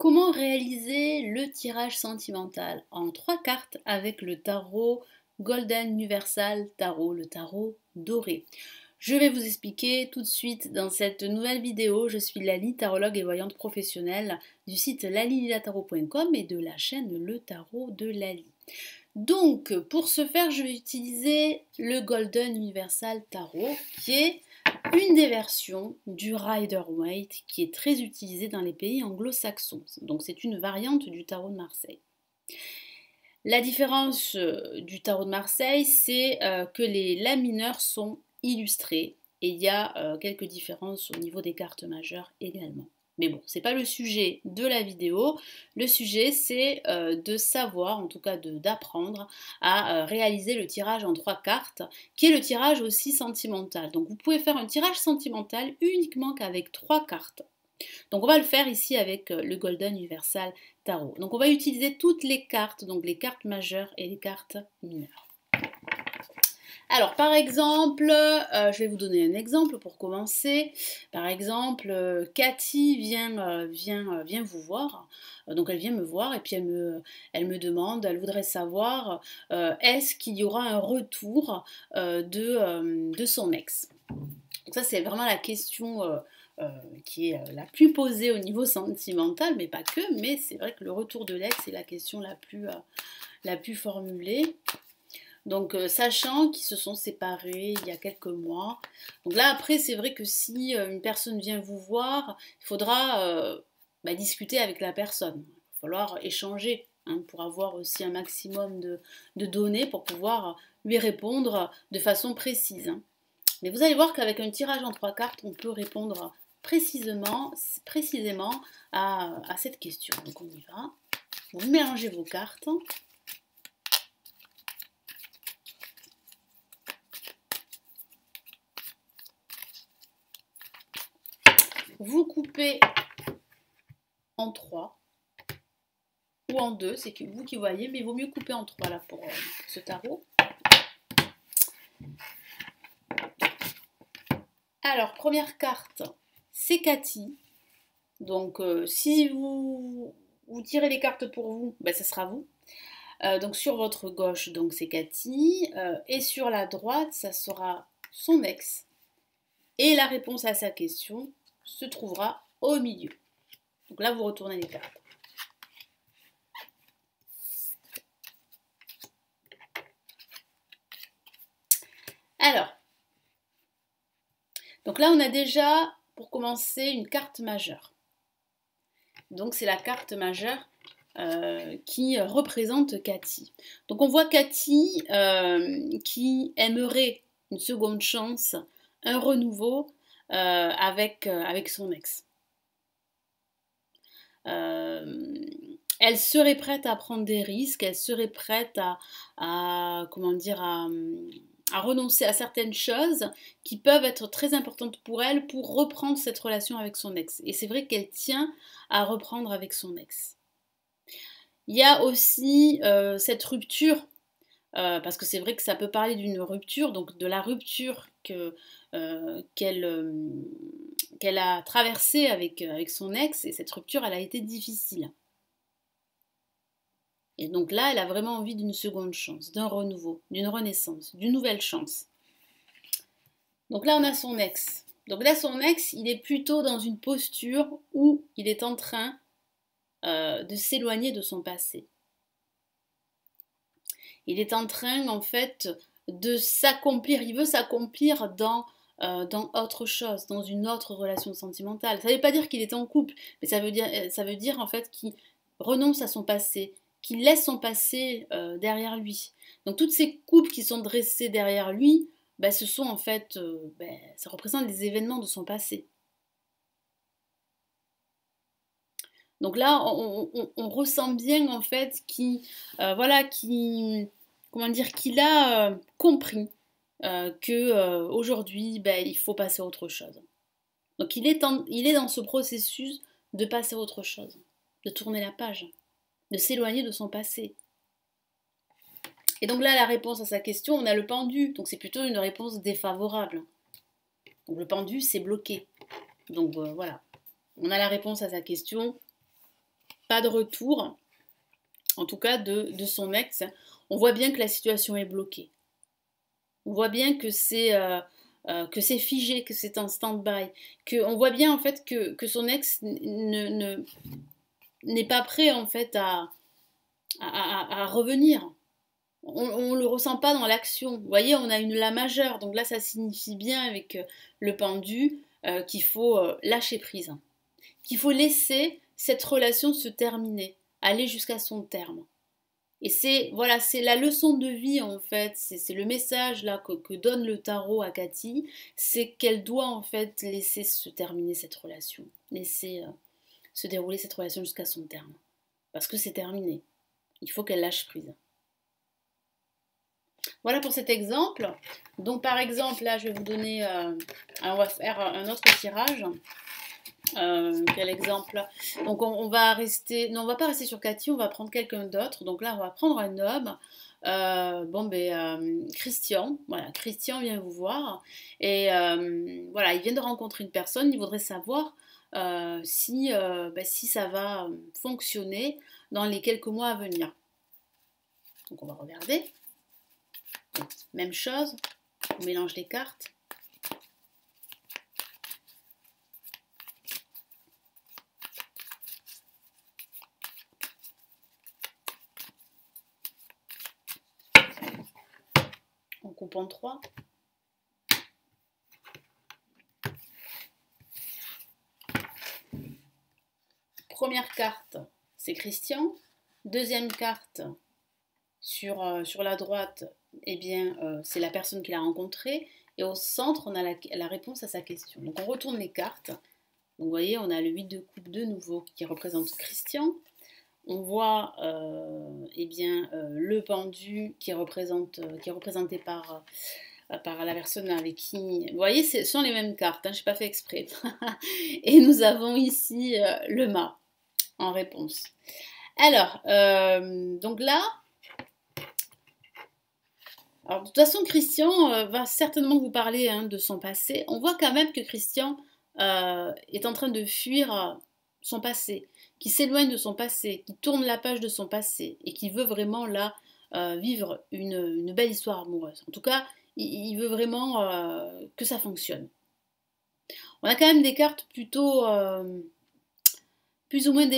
Comment réaliser le tirage sentimental en 3 cartes avec le tarot Golden Universal Tarot, le tarot doré? Je vais vous expliquer tout de suite dans cette nouvelle vidéo. Je suis Lali, tarologue et voyante professionnelle du site lalililatarot.com et de la chaîne Le Tarot de Lali. Donc, pour ce faire, je vais utiliser le Golden Universal Tarot, qui est une des versions du Rider-Waite qui est très utilisée dans les pays anglo-saxons. Donc, c'est une variante du tarot de Marseille. La différence du tarot de Marseille, c'est que les lamineurs sont illustrés et il y a quelques différences au niveau des cartes majeures également. Mais bon, c'est pas le sujet de la vidéo. Le sujet, c'est de savoir, en tout cas d'apprendre à réaliser le tirage en 3 cartes, qui est le tirage aussi sentimental. Donc vous pouvez faire un tirage sentimental uniquement qu'avec 3 cartes. Donc on va le faire ici avec le Golden Universal Tarot. Donc on va utiliser toutes les cartes, donc les cartes majeures et les cartes mineures. Alors, par exemple, je vais vous donner un exemple pour commencer. Par exemple, Cathy vient vous voir. Donc, elle vient me voir et puis elle me demande, elle voudrait savoir est-ce qu'il y aura un retour de son ex. Donc ça, c'est vraiment la question qui est la plus posée au niveau sentimental, mais pas que. Mais c'est vrai que le retour de l'ex est la question la plus formulée. Donc, sachant qu'ils se sont séparés il y a quelques mois. Donc là, après, c'est vrai que si une personne vient vous voir, il faudra discuter avec la personne. Il va falloir échanger pour avoir aussi un maximum de données pour pouvoir lui répondre de façon précise. Mais vous allez voir qu'avec un tirage en 3 cartes, on peut répondre précisément à cette question. Donc, on y va. Vous mélangez vos cartes. Vous coupez en 3 ou en 2, c'est vous qui voyez, mais il vaut mieux couper en 3 là pour ce tarot. Alors, première carte, c'est Cathy. Donc, si vous tirez les cartes pour vous, ce sera vous. Donc, sur votre gauche, donc c'est Cathy. Et sur la droite, ça sera son ex. Et la réponse à sa question se trouvera au milieu. Donc là, vous retournez les cartes. Alors, donc là, on a déjà, pour commencer, une carte majeure. Donc c'est la carte majeure qui représente Cathy. Donc on voit Cathy qui aimerait une seconde chance, un renouveau avec son ex. Elle serait prête à prendre des risques, elle serait prête à renoncer à certaines choses qui peuvent être très importantes pour elle pour reprendre cette relation avec son ex. Et c'est vrai qu'elle tient à reprendre avec son ex. Il y a aussi cette rupture, parce que c'est vrai que ça peut parler d'une rupture, donc de la rupture qu'elle a traversée avec son ex, et cette rupture, elle a été difficile. Et donc là, elle a vraiment envie d'une seconde chance, d'un renouveau, d'une renaissance, d'une nouvelle chance. Donc là, on a son ex. Donc là, son ex, il est plutôt dans une posture où il est en train de s'éloigner de son passé. Il est en train, en fait, de s'accomplir. Il veut s'accomplir dans autre chose, dans une autre relation sentimentale. Ça ne veut pas dire qu'il est en couple, mais ça veut dire en fait qu'il renonce à son passé, qu'il laisse son passé derrière lui. Donc toutes ces coupes qui sont dressées derrière lui, ce sont en fait, ça représente des événements de son passé. Donc là, on ressent bien en fait qu'il a compris qu'aujourd'hui, il faut passer à autre chose. Donc il est dans ce processus de passer à autre chose, de tourner la page, de s'éloigner de son passé. Et donc là, la réponse à sa question, on a le pendu, donc c'est plutôt une réponse défavorable. Donc le pendu, c'est bloqué. Donc voilà, on a la réponse à sa question. pas de retour, en tout cas de son ex. On voit bien que la situation est bloquée. On voit bien que c'est figé, que c'est en stand-by. On voit bien en fait que son ex n'est pas prêt en fait à revenir. On ne le ressent pas dans l'action. Vous voyez, on a une La majeure, donc là ça signifie bien avec le pendu qu'il faut lâcher prise, qu'il faut laisser cette relation se terminer, aller jusqu'à son terme. Et c'est voilà, c'est la leçon de vie en fait, c'est le message là que donne le tarot à Cathy, c'est qu'elle doit en fait laisser se terminer cette relation, laisser se dérouler cette relation jusqu'à son terme. Parce que c'est terminé. Il faut qu'elle lâche prise. Voilà pour cet exemple. Donc par exemple, là je vais vous donner, on va faire un autre tirage. Quel exemple? Donc on va rester, non on va pas rester sur Cathy, on va prendre quelqu'un d'autre. Donc là on va prendre un homme. Christian, voilà, Christian vient vous voir et voilà, il vient de rencontrer une personne, il voudrait savoir si ça va fonctionner dans les quelques mois à venir. Donc on va regarder. Donc, même chose, on mélange les cartes. On coupe en 3. Première carte, c'est Christian. Deuxième carte, sur la droite, eh bien, c'est la personne qu'il a rencontrée. Et au centre, on a la réponse à sa question. Donc on retourne les cartes. Donc vous voyez, on a le 8 de coupe de nouveau qui représente Christian. On voit le pendu qui est représenté par la personne avec qui... Vous voyez, ce sont les mêmes cartes, hein, je n'ai pas fait exprès. Et nous avons ici le mât en réponse. Alors, donc là... Alors, de toute façon, Christian va certainement vous parler de son passé. On voit quand même que Christian est en train de fuir son passé, qui s'éloigne de son passé, qui tourne la page de son passé et qui veut vraiment là vivre une belle histoire amoureuse. En tout cas, il veut vraiment que ça fonctionne. On a quand même des cartes plutôt plus ou moins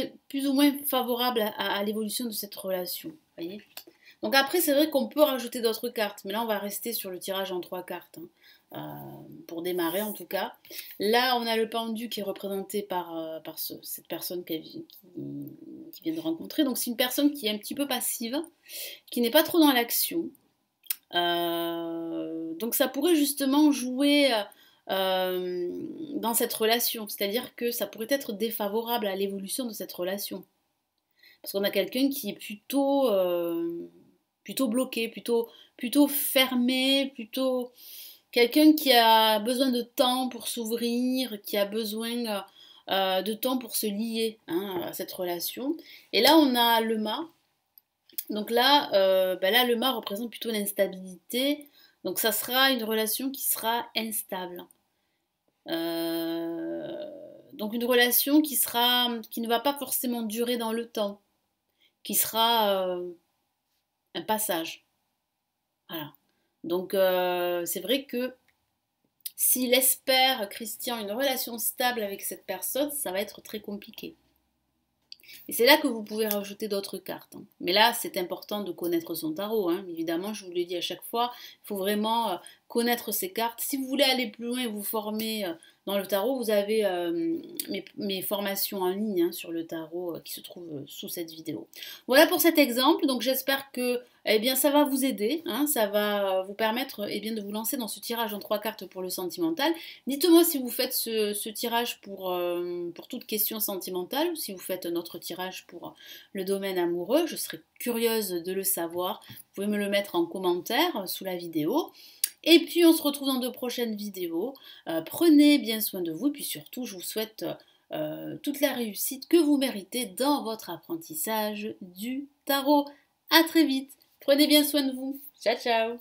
favorables à l'évolution de cette relation. Voyez. Donc après, c'est vrai qu'on peut rajouter d'autres cartes, mais là, on va rester sur le tirage en 3 cartes, pour démarrer en tout cas. Là, on a le pendu qui est représenté par cette personne qui vient de rencontrer. Donc c'est une personne qui est un petit peu passive, qui n'est pas trop dans l'action. Donc ça pourrait justement jouer dans cette relation, c'est-à-dire que ça pourrait être défavorable à l'évolution de cette relation. Parce qu'on a quelqu'un qui est plutôt bloqué, plutôt fermé, plutôt quelqu'un qui a besoin de temps pour s'ouvrir, qui a besoin de temps pour se lier à cette relation. Et là, on a le mât. Donc là, le mât représente plutôt l'instabilité. Donc ça sera une relation qui sera instable. Donc une relation qui ne va pas forcément durer dans le temps, qui sera un passage. Voilà. Donc c'est vrai que s'il espère, Christian, une relation stable avec cette personne, ça va être très compliqué. Et c'est là que vous pouvez rajouter d'autres cartes. Mais là, c'est important de connaître son tarot. Évidemment, je vous le dis à chaque fois, il faut vraiment connaître ses cartes. Si vous voulez aller plus loin et vous former dans le tarot, vous avez mes formations en ligne sur le tarot qui se trouvent sous cette vidéo. Voilà pour cet exemple. Donc j'espère que ça va vous aider. Ça va vous permettre de vous lancer dans ce tirage en 3 cartes pour le sentimental. Dites-moi si vous faites ce tirage pour toute question sentimentale ou si vous faites un autre tirage pour le domaine amoureux. Je serais curieuse de le savoir. Vous pouvez me le mettre en commentaire sous la vidéo. Et puis on se retrouve dans de prochaines vidéos. Prenez bien soin de vous. Et puis surtout, je vous souhaite toute la réussite que vous méritez dans votre apprentissage du tarot. À très vite. Prenez bien soin de vous. Ciao, ciao.